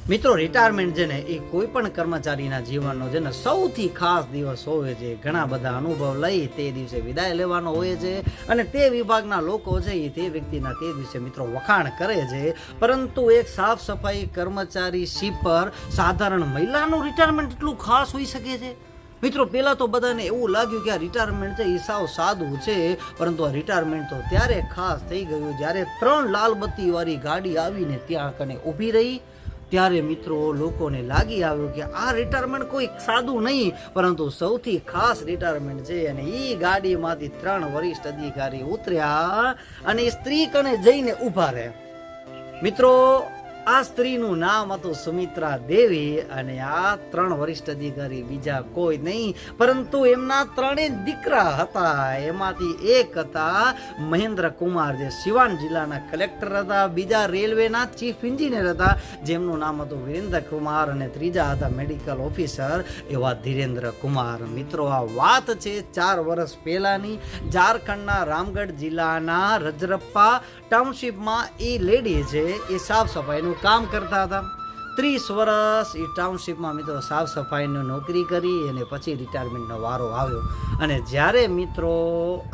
મિત્રો રિટાયરમેન્ટ છે ને એ કોઈ પણ કર્મચારીના જીવનનો છે ને સૌથી ખાસ દિવસ હોય છે. ઘણા બધા અનુભવ લઈ તે દિવસે વિદાય લેવાનો હોય છે અને તે વિભાગના લોકો છે એ તે વ્યક્તિના તે દિવસે મિત્રો વખાણ કરે છે. પરંતુ એક સાફ સફાઈ કર્મચારી શિપર સાધારણ મહિલાનું રિટાયરમેન્ટ એટલું ખાસ હોઈ શકે છે. મિત્રો પહેલાં તો બધાને એવું લાગ્યું કે આ રિટાયરમેન્ટ છે એ સાવ સાદું છે, પરંતુ આ રિટાયરમેન્ટ તો ત્યારે ખાસ થઈ ગયું જ્યારે 3 લાલબત્તીવાળી ગાડી આવીને ત્યાં કને ઊભી રહી. ત્યારે મિત્રો લોકોને લાગી આવ્યું કે આ રિટાયરમેન્ટ કોઈ સાદું નહીં, પરંતુ સૌથી ખાસ રિટાયરમેન્ટ છે. અને એ ગાડીમાંથી 3 વરિષ્ઠ અધિકારી ઉતર્યા અને એ સ્ત્રી કને જઈને ઊભા રહ્યા. મિત્રો આ સ્ત્રીનું નામ હતું સુમિત્રા દેવી અને આ 3 વરિષ્ઠ અધિકારી બીજા કોઈ નહીં પરંતુ એમના 3 દીકરા હતા. એમાંથી એક હતા મહેન્દ્ર કુમાર, જે સિવાન જિલ્લાના કલેક્ટર હતા. બીજા રેલવેના ચીફ એન્જિનિયર હતા જેમનું નામ હતું વિરેન્દ્ર કુમાર અને ત્રીજા હતા મેડિકલ ઓફિસર એવા ધીરેન્દ્ર કુમાર. મિત્રો આ વાત છે 4 વર્ષ પહેલાની. ઝારખંડના રામગઢ જિલ્લાના રજરપ્પા ટાઉનશીપમાં એ લેડી છે એ સાફ સફાઈનું કામ કરતા હતા. 30 વર્ષ એ ટાઉનશીપમાં મિત્રો સાફ સફાઈની નોકરી કરી અને પછી રિટાયરમેન્ટનો વારો આવ્યો. અને જ્યારે મિત્રો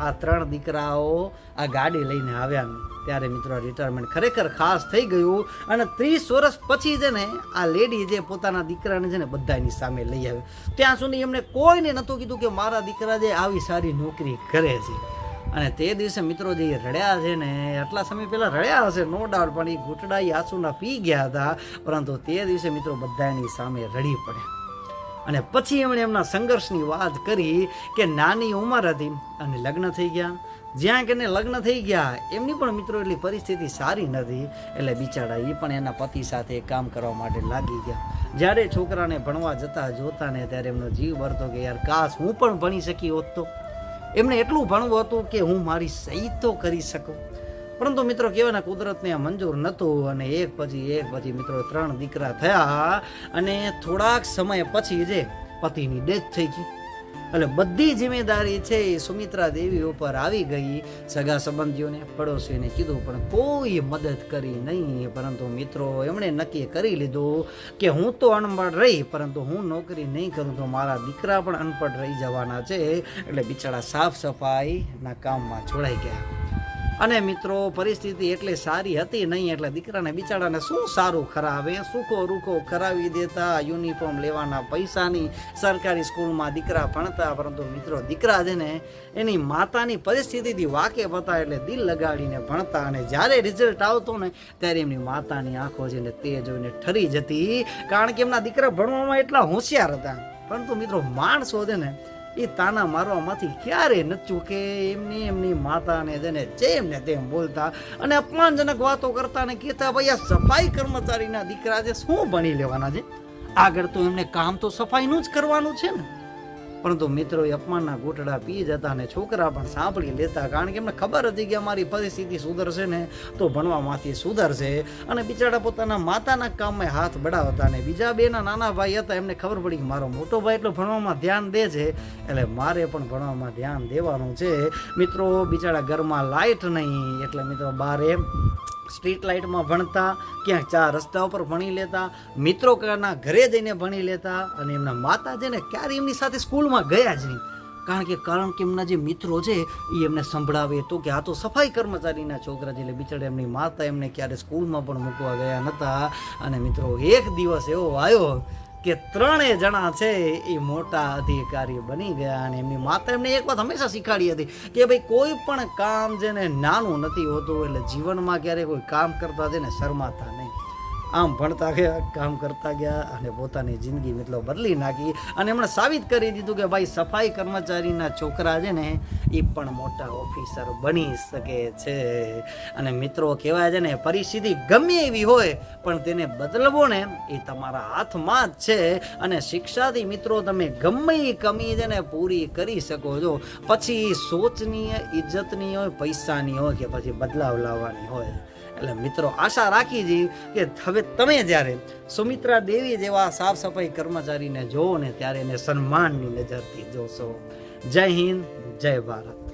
આ 3 દીકરાઓ આ ગાડી લઈને આવ્યા ત્યારે મિત્રો રિટાયરમેન્ટ ખરેખર ખાસ થઈ ગયું. અને 30 વર્ષ પછી છે ને આ લેડી જે પોતાના દીકરાને છે ને બધાની સામે લઈ આવ્યો. ત્યાં સુધી એમને કોઈને નહોતું કીધું કે મારા દીકરા જે આવી સારી નોકરી કરે છે. અને તે દિવસે મિત્રો જે રડ્યા છે ને આટલા સમય પહેલાં રડ્યા હશે નો ડાઉટ, પણ એ ઘૂંટડા આંસુના પી ગયા હતા. પરંતુ તે દિવસે મિત્રો બધાની સામે રડી પડ્યા. અને પછી એમણે એમના સંઘર્ષની વાત કરી કે નાની ઉંમર હતી અને લગ્ન થઈ ગયા. જ્યાં કે લગ્ન થઈ ગયા એમની પણ મિત્રો એટલી પરિસ્થિતિ સારી નથી, એટલે બિચારા એ પણ એના પતિ સાથે કામ કરવા માટે લાગી ગયા. જ્યારે છોકરાને ભણવા જતા જોતા ને ત્યારે એમનો જીવ ભરતો કે યાર કાશ હું પણ ભણી શકી હોત. તો એમને એટલું ભણવું હતું કે હું મારી સહી તો કરી શકું, પરંતુ મિત્રો કહેવાના કુદરતને મંજૂર નહોતું. અને એક પછી મિત્રો 3 દીકરા થયા અને થોડાક સમય પછી જે પતિની ડેથ થઈ ગઈ. એટલે બધી જિમ્મેદારી છે એ સુમિત્રા દેવી ઉપર આવી ગઈ. સગા સંબંધીઓને પડોશીઓને કીધું પણ કોઈ મદદ કરી નહીં. પરંતુ મિત્રો એમણે નક્કી કરી લીધું કે હું તો અનપઢ રહી, પરંતુ હું નોકરી નહીં કરું તો મારા દીકરા પણ અનપઢ રહી જવાના છે. એટલે બિચારા સાફ સફાઈના કામમાં જોડાઈ ગયા. અને મિત્રો પરિસ્થિતિ એટલી સારી હતી નહીં, એટલે દીકરાને બિચારાને શું સારું ખરાવે સુખો રૂખો કરાવી દેતા. યુનિફોર્મ લેવાના પૈસાની સરકારી સ્કૂલમાં દીકરા ભણતા. પરંતુ મિત્રો દીકરા છે ને એની માતાની પરિસ્થિતિથી વાકેફ હતા, એટલે દિલ લગાડીને ભણતા. અને જ્યારે રિઝલ્ટ આવતો ને ત્યારે એમની માતાની આંખો છે ને તે જોઈને ઠરી જતી, કારણ કે એમના દીકરા ભણવામાં એટલા હોશિયાર હતા. પરંતુ મિત્રો માણસો છે ને એ તાના મારવામાંથી ક્યારે ન ચૂકે. એમની માતાને જેને જેમ ને તેમ બોલતા અને અપમાનજનક વાતો કરતા ને કહેતા ભાઈ આ સફાઈ કર્મચારીના દીકરા છે શું ભણી લેવાના છે, આગળ તો એમને કામ તો સફાઈનું જ કરવાનું છે ને. પરંતુ મિત્રો એ અપમાનના ઘૂંટડા પી જતા અને છોકરા પણ સાંભળી લેતા, કારણ કે એમને ખબર હતી કે અમારી પરિસ્થિતિ સુધરશે ને તો ભણવામાંથી સુધરશે. અને બિચારા પોતાના માતાના કામમાં હાથ બળાવતા. અને બીજા 2 નાના ભાઈ હતા, એમને ખબર પડી કે મારો મોટો ભાઈ એટલો ભણવામાં ધ્યાન દે છે, એટલે મારે પણ ભણવામાં ધ્યાન દેવાનું છે. મિત્રો બિચારા ઘરમાં લાઇટ નહીં, એટલે મિત્રો બારે સ્ટ્રીટ લાઇટમાં ભણતા, ક્યાંક 4 રસ્તા ઉપર ભણી લેતા, મિત્રો ના ઘરે જઈને ભણી લેતા. અને એમના માતા છે ને ક્યારે એમની સાથે સ્કૂલમાં ગયા જ નહીં, કારણ કે એમના જે મિત્રો છે એ એમને સંભળાવે તો કે આ તો સફાઈ કર્મચારીના છોકરા છે. એટલે બિચારા એમની માતા એમને ક્યારે સ્કૂલમાં પણ મૂકવા ગયા નહોતા. અને મિત્રો એક દિવસ એવો આવ્યો કે 3 જણા છે એ મોટા અધિકારી બની ગયા. અને એમની માતા એમને એક વાત હંમેશા શીખવાડી હતી કે ભાઈ કોઈ પણ કામ છે ને નાનું નથી હોતું, એટલે જીવનમાં ક્યારે કોઈ કામ કરતા છે ને શરમાતા નહીં. આમ ભણતા ગયા, કામ કરતા ગયા અને પોતાની જિંદગી મિત્રો બદલી નાખી. અને એમણે સાબિત કરી દીધું કે ભાઈ સફાઈ કર્મચારીના છોકરા છે ને એ પણ મોટા ઓફિસર બની શકે છે. અને મિત્રો કહેવાય છે ને પરિસ્થિતિ ગમે એવી હોય પણ તેને બદલવો ને એ તમારા હાથમાં જ છે. અને શિક્ષાથી મિત્રો તમે ગમે એ કમી છે ને પૂરી કરી શકો છો. પછી સોચની, ઇજ્જતની હોય, પૈસાની હોય કે પછી બદલાવ લાવવાની હોય. એટલે મિત્રો આશા રાખી છે કે હવે તમે જ્યારે સુમિત્રા દેવી જેવા સાફ સફાઈ કર્મચારીને જોવો ને ત્યારે એને સન્માનની નજરથી જોશો. જય હિન્દ, જય ભારત.